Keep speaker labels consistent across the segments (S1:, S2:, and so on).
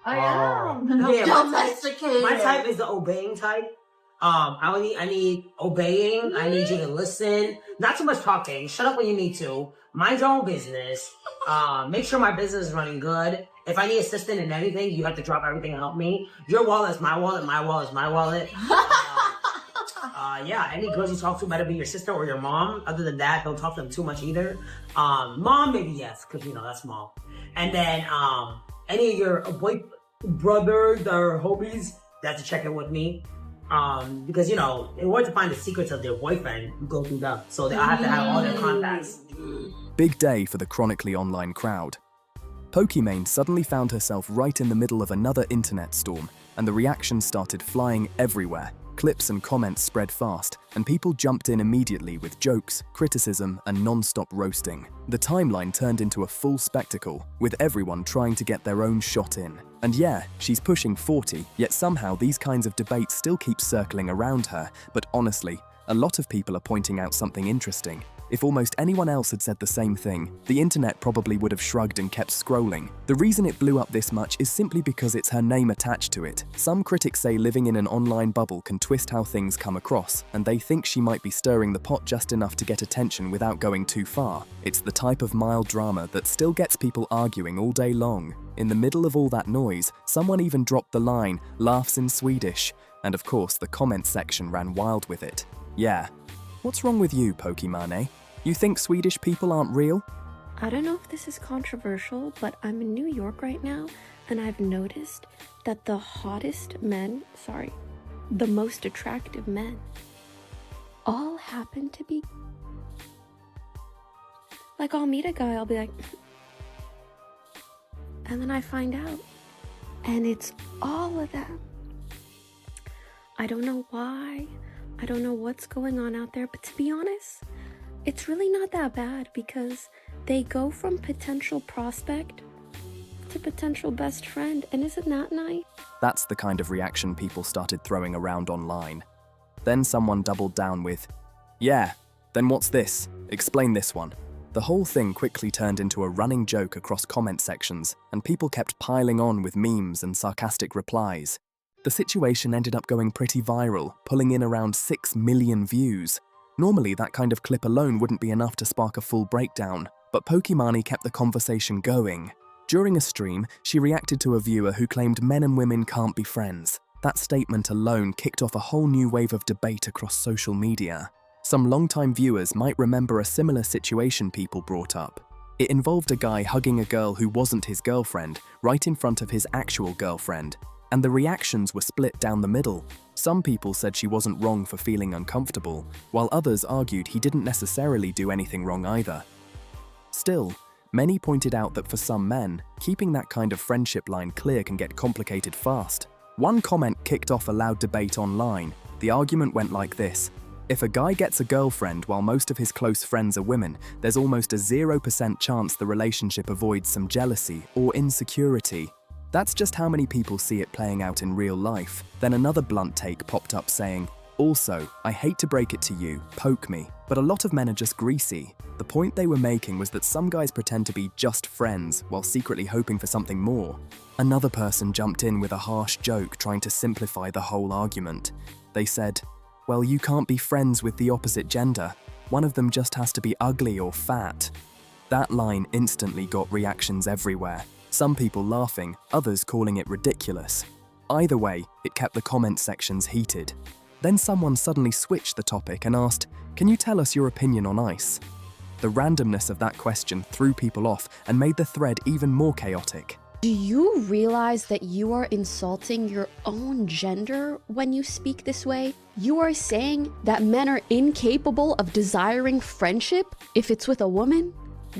S1: I am.
S2: Yeah,
S1: Domesticated.
S2: my type is the obeying type. I need obeying. I need you to listen. Not too much talking. Shut up when you need to. Mind your own business. Make sure my business is running good. If I need assistance in anything, you have to drop everything and help me. Your wallet is my wallet. My wallet is my wallet. Yeah, any girls you talk to better be your sister or your mom. Other than that, don't talk to them too much either. Mom, maybe yes, because that's small. And then any of your brothers or homies that have to check in with me. Because in order to find the secrets of their boyfriend, you go through them. So I have to have all their contacts.
S3: Big day for the chronically online crowd. Pokimane suddenly found herself right in the middle of another internet storm, and the reactions started flying everywhere. Clips and comments spread fast, and people jumped in immediately with jokes, criticism, and non-stop roasting. The timeline turned into a full spectacle, with everyone trying to get their own shot in. And yeah, she's pushing 40, yet somehow these kinds of debates still keep circling around her. But honestly, a lot of people are pointing out something interesting. If almost anyone else had said the same thing, the internet probably would have shrugged and kept scrolling. The reason it blew up this much is simply because it's her name attached to it. Some critics say living in an online bubble can twist how things come across, and they think she might be stirring the pot just enough to get attention without going too far. It's the type of mild drama that still gets people arguing all day long. In the middle of all that noise, someone even dropped the line, "laughs in Swedish," and of course the comment section ran wild with it. Yeah. What's wrong with you, Pokimane? You think Swedish people aren't real?
S4: I don't know if this is controversial, but I'm in New York right now, and I've noticed that the most attractive men, all happen to be... Like, I'll meet a guy, I'll be like... And then I find out, and it's all of them. I don't know why, I don't know what's going on out there, but to be honest, it's really not that bad because they go from potential prospect to potential best friend, and isn't that nice?
S3: That's the kind of reaction people started throwing around online. Then someone doubled down with, "Yeah, then what's this? Explain this one." The whole thing quickly turned into a running joke across comment sections, and people kept piling on with memes and sarcastic replies. The situation ended up going pretty viral, pulling in around 6 million views. Normally, that kind of clip alone wouldn't be enough to spark a full breakdown, but Pokimane kept the conversation going. During a stream, she reacted to a viewer who claimed men and women can't be friends. That statement alone kicked off a whole new wave of debate across social media. Some longtime viewers might remember a similar situation people brought up. It involved a guy hugging a girl who wasn't his girlfriend, right in front of his actual girlfriend. And the reactions were split down the middle. Some people said she wasn't wrong for feeling uncomfortable, while others argued he didn't necessarily do anything wrong either. Still, many pointed out that for some men, keeping that kind of friendship line clear can get complicated fast. One comment kicked off a loud debate online. The argument went like this: if a guy gets a girlfriend while most of his close friends are women, there's almost a 0% chance the relationship avoids some jealousy or insecurity. That's just how many people see it playing out in real life. Then another blunt take popped up saying, "Also, I hate to break it to you, poke me, but a lot of men are just greasy." The point they were making was that some guys pretend to be just friends while secretly hoping for something more. Another person jumped in with a harsh joke trying to simplify the whole argument. They said, "Well, you can't be friends with the opposite gender. One of them just has to be ugly or fat." That line instantly got reactions everywhere. Some people laughing, others calling it ridiculous. Either way, it kept the comment sections heated. Then someone suddenly switched the topic and asked, "Can you tell us your opinion on ice?" The randomness of that question threw people off and made the thread even more chaotic.
S4: Do you realize that you are insulting your own gender when you speak this way? You are saying that men are incapable of desiring friendship if it's with a woman?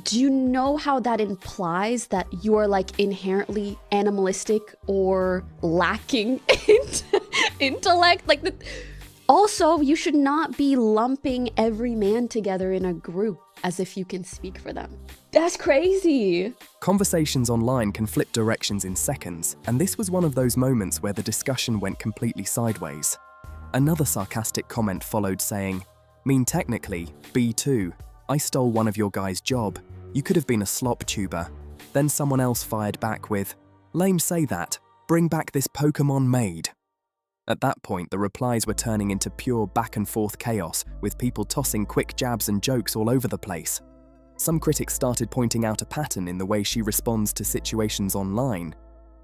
S4: Do you know how that implies that you are like inherently animalistic or lacking intellect? Also, you should not be lumping every man together in a group as if you can speak for them. That's crazy.
S3: Conversations online can flip directions in seconds, and this was one of those moments where the discussion went completely sideways. Another sarcastic comment followed saying, "Mean technically, B2. I stole one of your guy's job. You could have been a slop tuber." Then someone else fired back with, "Lame say that. bring back this Pokemon maid. At that point, the replies were turning into pure back-and-forth chaos, with people tossing quick jabs and jokes all over the place. Some critics started pointing out a pattern in the way she responds to situations online.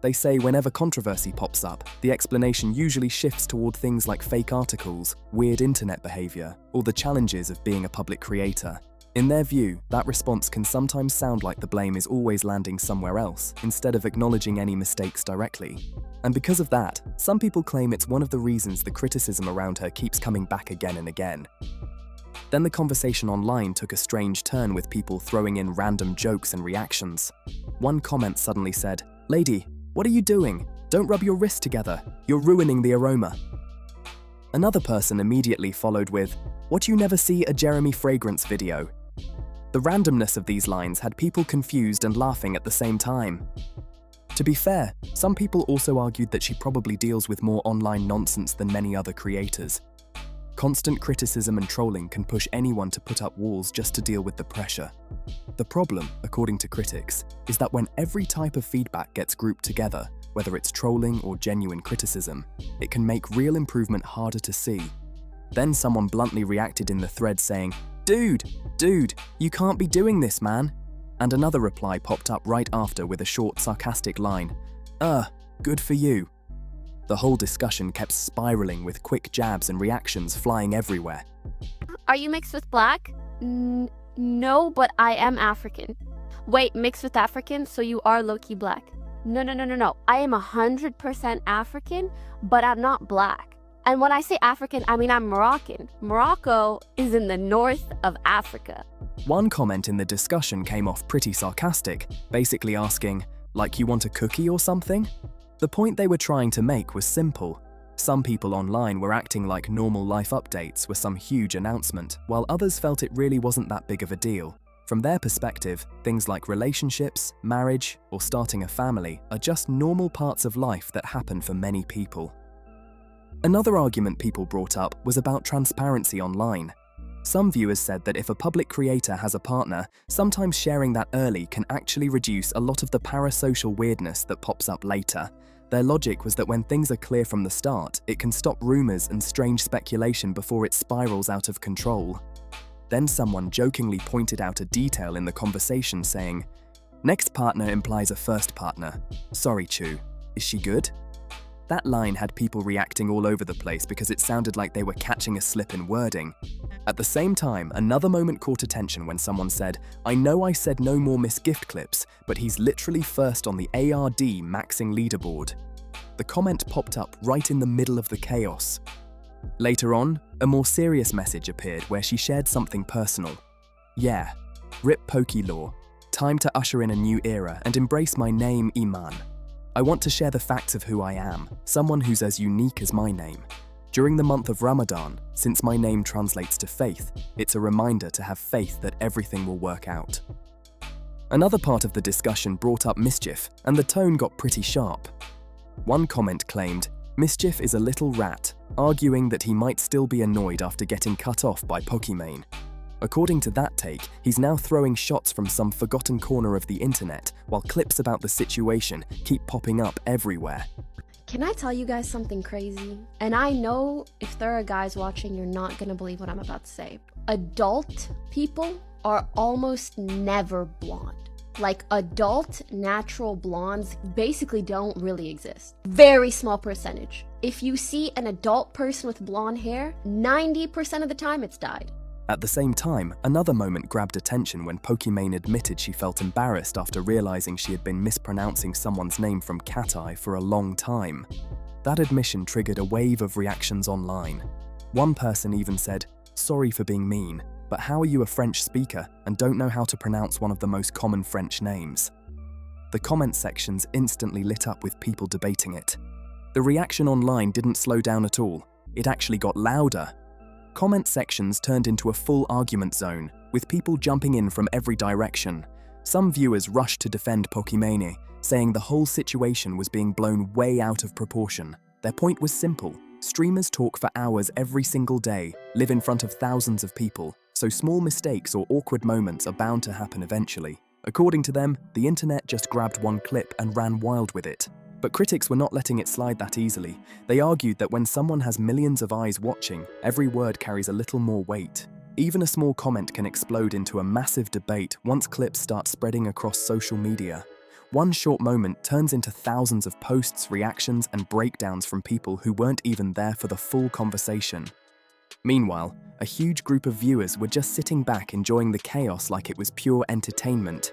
S3: They say whenever controversy pops up, the explanation usually shifts toward things like fake articles, weird internet behavior, or the challenges of being a public creator. In their view, that response can sometimes sound like the blame is always landing somewhere else, instead of acknowledging any mistakes directly. And because of that, some people claim it's one of the reasons the criticism around her keeps coming back again and again. Then the conversation online took a strange turn, with people throwing in random jokes and reactions. One comment suddenly said, "Lady, what are you doing? Don't rub your wrists together. You're ruining the aroma." Another person immediately followed with, "What, you never see a Jeremy Fragrance video?" The randomness of these lines had people confused and laughing at the same time. To be fair, some people also argued that she probably deals with more online nonsense than many other creators. Constant criticism and trolling can push anyone to put up walls just to deal with the pressure. The problem, according to critics, is that when every type of feedback gets grouped together, whether it's trolling or genuine criticism, it can make real improvement harder to see. Then someone bluntly reacted in the thread saying, Dude, you can't be doing this, man." And another reply popped up right after with a short, sarcastic line, good for you." The whole discussion kept spiraling, with quick jabs and reactions flying everywhere.
S4: Are you mixed with black? No, but I am African. Wait, mixed with African, so you are low-key black. No. I am 100% African, but I'm not black. And when I say African, I mean I'm Moroccan. Morocco is in the north of Africa.
S3: One comment in the discussion came off pretty sarcastic, basically asking, like, you want a cookie or something? The point they were trying to make was simple. Some people online were acting like normal life updates were some huge announcement, while others felt it really wasn't that big of a deal. From their perspective, things like relationships, marriage, or starting a family are just normal parts of life that happen for many people. Another argument people brought up was about transparency online. Some viewers said that if a public creator has a partner, sometimes sharing that early can actually reduce a lot of the parasocial weirdness that pops up later. Their logic was that when things are clear from the start, it can stop rumors and strange speculation before it spirals out of control. Then someone jokingly pointed out a detail in the conversation saying, "Next partner implies a first partner. Sorry, Chu. Is she good?" That line had people reacting all over the place because it sounded like they were catching a slip in wording. At the same time, another moment caught attention when someone said, "I know I said no more missed gift clips, but he's literally first on the ARD maxing leaderboard." The comment popped up right in the middle of the chaos. Later on, a more serious message appeared where she shared something personal. "Yeah, rip Pokilaw. Time to usher in a new era and embrace my name, Iman. I want to share the facts of who I am, someone who's as unique as my name. During the month of Ramadan, since my name translates to faith, it's a reminder to have faith that everything will work out." Another part of the discussion brought up Mischief, and the tone got pretty sharp. One comment claimed, "Mischief is a little rat," arguing that he might still be annoyed after getting cut off by Pokimane. According to that take, he's now throwing shots from some forgotten corner of the internet, while clips about the situation keep popping up everywhere.
S4: Can I tell you guys something crazy? And I know if there are guys watching, you're not gonna believe what I'm about to say. Adult people are almost never blonde. Like, adult natural blondes basically don't really exist. Very small percentage. If you see an adult person with blonde hair, 90% of the time it's dyed.
S3: At the same time, another moment grabbed attention when Pokimane admitted she felt embarrassed after realizing she had been mispronouncing someone's name from Cat Eye for a long time. That admission triggered a wave of reactions online. One person even said, "Sorry for being mean, but how are you a French speaker and don't know how to pronounce one of the most common French names?" The comment sections instantly lit up with people debating it. The reaction online didn't slow down at all. It actually got louder. Comment sections turned into a full argument zone, with people jumping in from every direction. Some viewers rushed to defend Pokimane, saying the whole situation was being blown way out of proportion. Their point was simple. Streamers talk for hours every single day, live in front of thousands of people, so small mistakes or awkward moments are bound to happen eventually. According to them, the internet just grabbed one clip and ran wild with it. But critics were not letting it slide that easily. They argued that when someone has millions of eyes watching, every word carries a little more weight. Even a small comment can explode into a massive debate once clips start spreading across social media. One short moment turns into thousands of posts, reactions, and breakdowns from people who weren't even there for the full conversation. Meanwhile, a huge group of viewers were just sitting back enjoying the chaos like it was pure entertainment.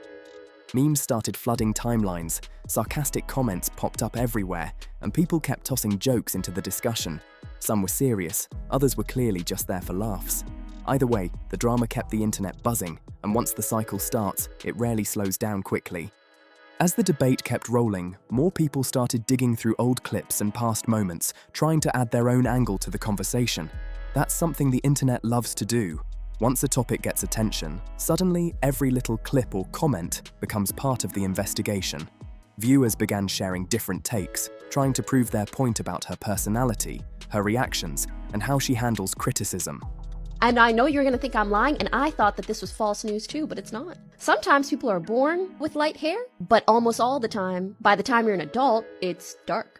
S3: Memes started flooding timelines, sarcastic comments popped up everywhere, and people kept tossing jokes into the discussion. Some were serious, others were clearly just there for laughs. Either way, the drama kept the internet buzzing, and once the cycle starts, it rarely slows down quickly. As the debate kept rolling, more people started digging through old clips and past moments, trying to add their own angle to the conversation. That's something the internet loves to do. Once a topic gets attention, suddenly every little clip or comment becomes part of the investigation. Viewers began sharing different takes, trying to prove their point about her personality, her reactions, and how she handles criticism.
S4: And I know you're gonna think I'm lying, and I thought that this was false news too, but it's not. Sometimes people are born with light hair, but almost all the time, by the time you're an adult, it's dark.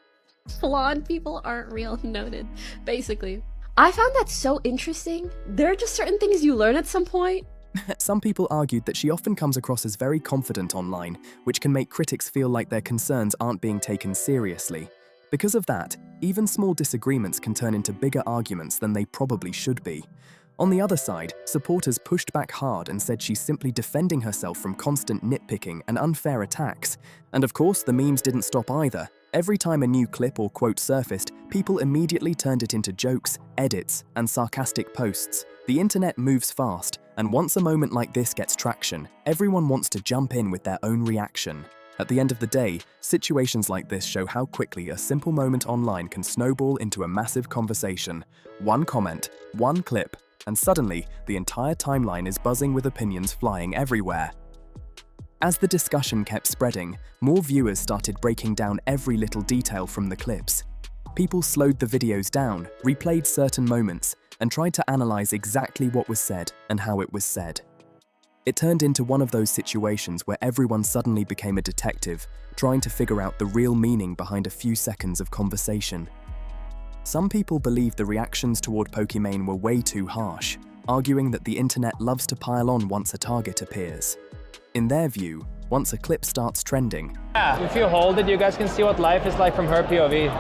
S4: Blonde people aren't real, noted, basically. I found that so interesting. There are just certain things you learn at some point.
S3: Some people argued that she often comes across as very confident online, which can make critics feel like their concerns aren't being taken seriously. Because of that, even small disagreements can turn into bigger arguments than they probably should be. On the other side, supporters pushed back hard and said she's simply defending herself from constant nitpicking and unfair attacks. And of course, the memes didn't stop either. Every time a new clip or quote surfaced, people immediately turned it into jokes, edits, and sarcastic posts. The internet moves fast, and once a moment like this gets traction, everyone wants to jump in with their own reaction. At the end of the day, situations like this show how quickly a simple moment online can snowball into a massive conversation. One comment, one clip, and suddenly, the entire timeline is buzzing with opinions flying everywhere. As the discussion kept spreading, more viewers started breaking down every little detail from the clips. People slowed the videos down, replayed certain moments, and tried to analyze exactly what was said and how it was said. It turned into one of those situations where everyone suddenly became a detective, trying to figure out the real meaning behind a few seconds of conversation. Some people believed the reactions toward Pokimane were way too harsh, arguing that the internet loves to pile on once a target appears. In their view, once a clip starts trending,
S1: if you hold it, you guys can see what life is like from her POV.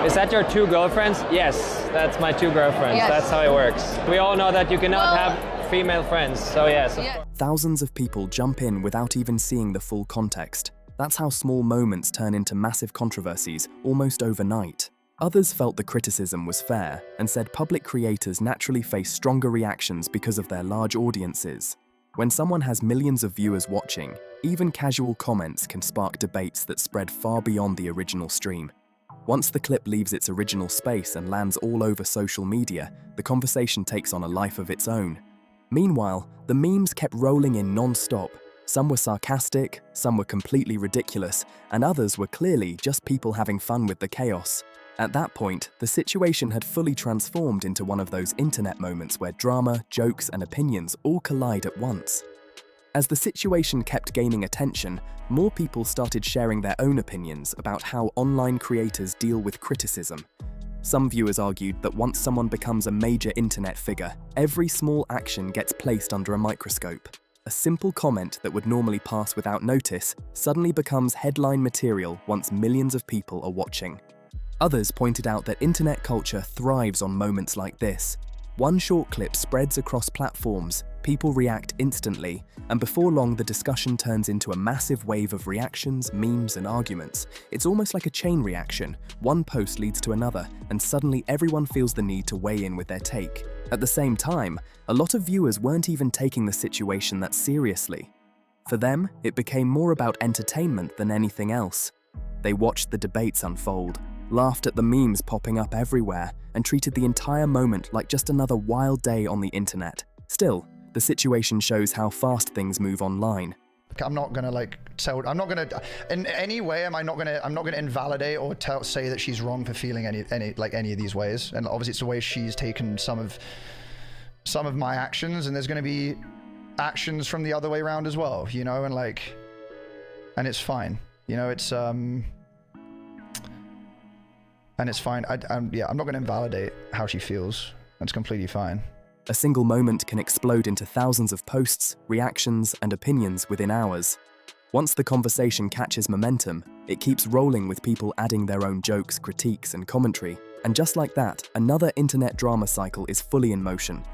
S1: Is that your two girlfriends? Yes, that's my two girlfriends. Yes. That's how it works. We all know that you cannot have female friends, so yes. Yeah.
S3: Thousands of people jump in without even seeing the full context. That's how small moments turn into massive controversies almost overnight. Others felt the criticism was fair and said public creators naturally face stronger reactions because of their large audiences. When someone has millions of viewers watching, even casual comments can spark debates that spread far beyond the original stream. Once the clip leaves its original space and lands all over social media, the conversation takes on a life of its own. Meanwhile, the memes kept rolling in non-stop. Some were sarcastic, some were completely ridiculous, and others were clearly just people having fun with the chaos. At that point, the situation had fully transformed into one of those internet moments where drama, jokes, and opinions all collide at once. As the situation kept gaining attention, more people started sharing their own opinions about how online creators deal with criticism. Some viewers argued that once someone becomes a major internet figure, every small action gets placed under a microscope. A simple comment that would normally pass without notice suddenly becomes headline material once millions of people are watching. Others pointed out that internet culture thrives on moments like this. One short clip spreads across platforms, people react instantly, and before long the discussion turns into a massive wave of reactions, memes, and arguments. It's almost like a chain reaction. One post leads to another, and suddenly everyone feels the need to weigh in with their take. At the same time, a lot of viewers weren't even taking the situation that seriously. For them, it became more about entertainment than anything else. They watched the debates unfold, laughed at the memes popping up everywhere, and treated the entire moment like just another wild day on the internet. Still, the situation shows how fast things move online.
S5: I'm not gonna in any way I'm not gonna invalidate or say that she's wrong for feeling any of these ways. And obviously it's the way she's taken some of my actions, and there's gonna be actions from the other way around as well, you know, and like, and it's fine, you know, it's and it's fine. Yeah, I'm not going to invalidate how she feels. That's completely fine.
S3: A single moment can explode into thousands of posts, reactions, and opinions within hours. Once the conversation catches momentum, it keeps rolling with people adding their own jokes, critiques, and commentary. And just like that, another internet drama cycle is fully in motion.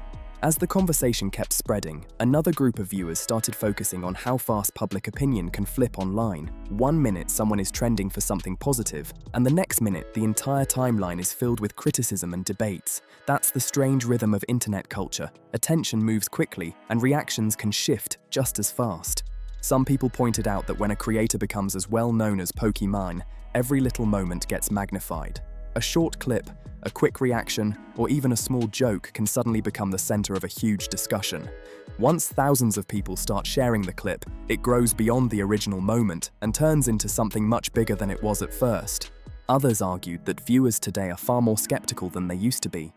S3: As the conversation kept spreading, another group of viewers started focusing on how fast public opinion can flip online. 1 minute someone is trending for something positive, and the next minute the entire timeline is filled with criticism and debates. That's the strange rhythm of internet culture. Attention moves quickly, and reactions can shift just as fast. Some people pointed out that when a creator becomes as well known as Pokimane, every little moment gets magnified. A short clip, a quick reaction, or even a small joke can suddenly become the center of a huge discussion. Once thousands of people start sharing the clip, it grows beyond the original moment and turns into something much bigger than it was at first. Others argued that viewers today are far more skeptical than they used to be.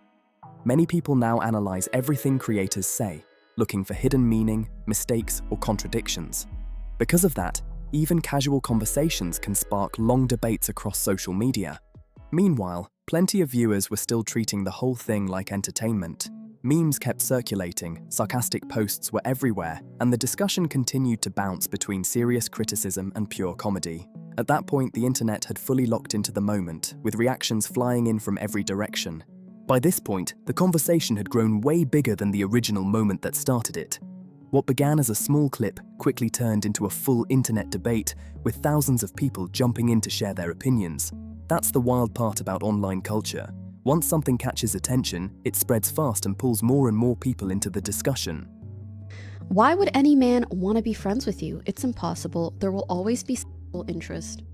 S3: Many people now analyze everything creators say, looking for hidden meaning, mistakes, or contradictions. Because of that, even casual conversations can spark long debates across social media. Meanwhile, plenty of viewers were still treating the whole thing like entertainment. Memes kept circulating, sarcastic posts were everywhere, and the discussion continued to bounce between serious criticism and pure comedy. At that point, the internet had fully locked into the moment, with reactions flying in from every direction. By this point, the conversation had grown way bigger than the original moment that started it. What began as a small clip quickly turned into a full internet debate, with thousands of people jumping in to share their opinions. That's the wild part about online culture. Once something catches attention, it spreads fast and pulls more and more people into the discussion.
S4: Why would any man want to be friends with you? It's impossible. There will always be sexual interest.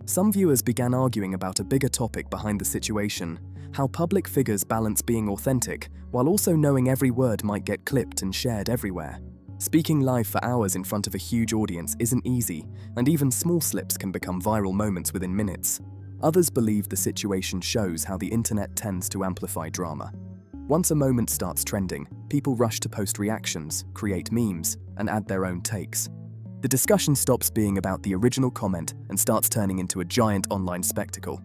S3: Some viewers began arguing about a bigger topic behind the situation: how public figures balance being authentic while also knowing every word might get clipped and shared everywhere. Speaking live for hours in front of a huge audience isn't easy, and even small slips can become viral moments within minutes. Others believe the situation shows how the internet tends to amplify drama. Once a moment starts trending, people rush to post reactions, create memes, and add their own takes. The discussion stops being about the original comment and starts turning into a giant online spectacle.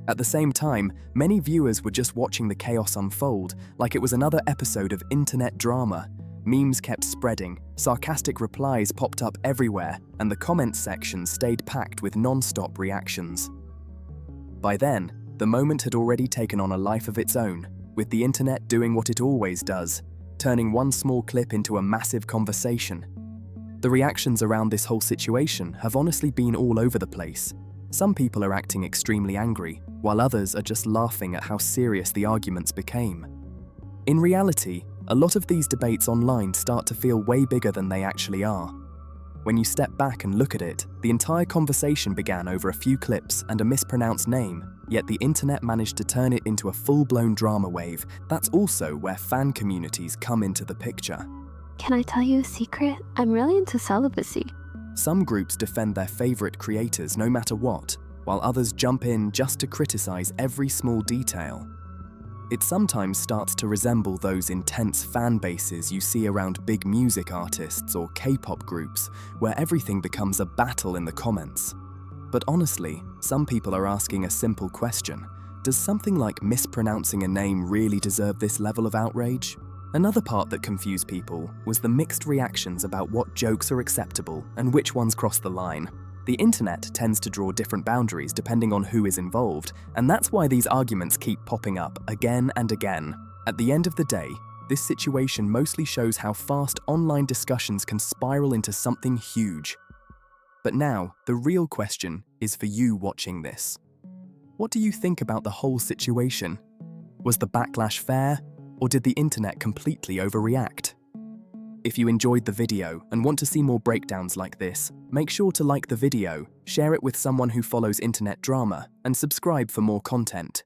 S3: At the same time, many viewers were just watching the chaos unfold, like it was another episode of internet drama. Memes kept spreading, sarcastic replies popped up everywhere, and the comments section stayed packed with non-stop reactions. By then, the moment had already taken on a life of its own, with the internet doing what it always does, turning one small clip into a massive conversation. The reactions around this whole situation have honestly been all over the place. Some people are acting extremely angry, while others are just laughing at how serious the arguments became. In reality, a lot of these debates online start to feel way bigger than they actually are. When you step back and look at it, the entire conversation began over a few clips and a mispronounced name, yet the internet managed to turn it into a full-blown drama wave. That's also where fan communities come into the picture.
S6: Can I tell you a secret? I'm really into celibacy.
S3: Some groups defend their favorite creators no matter what, while others jump in just to criticize every small detail. It sometimes starts to resemble those intense fan bases you see around big music artists or K-pop groups, where everything becomes a battle in the comments. But honestly, some people are asking a simple question: does something like mispronouncing a name really deserve this level of outrage? Another part that confused people was the mixed reactions about what jokes are acceptable and which ones cross the line. The internet tends to draw different boundaries depending on who is involved, and that's why these arguments keep popping up again and again. At the end of the day, this situation mostly shows how fast online discussions can spiral into something huge. But now, the real question is for you watching this. What do you think about the whole situation? Was the backlash fair, or did the internet completely overreact? If you enjoyed the video and want to see more breakdowns like this, make sure to like the video, share it with someone who follows internet drama, and subscribe for more content.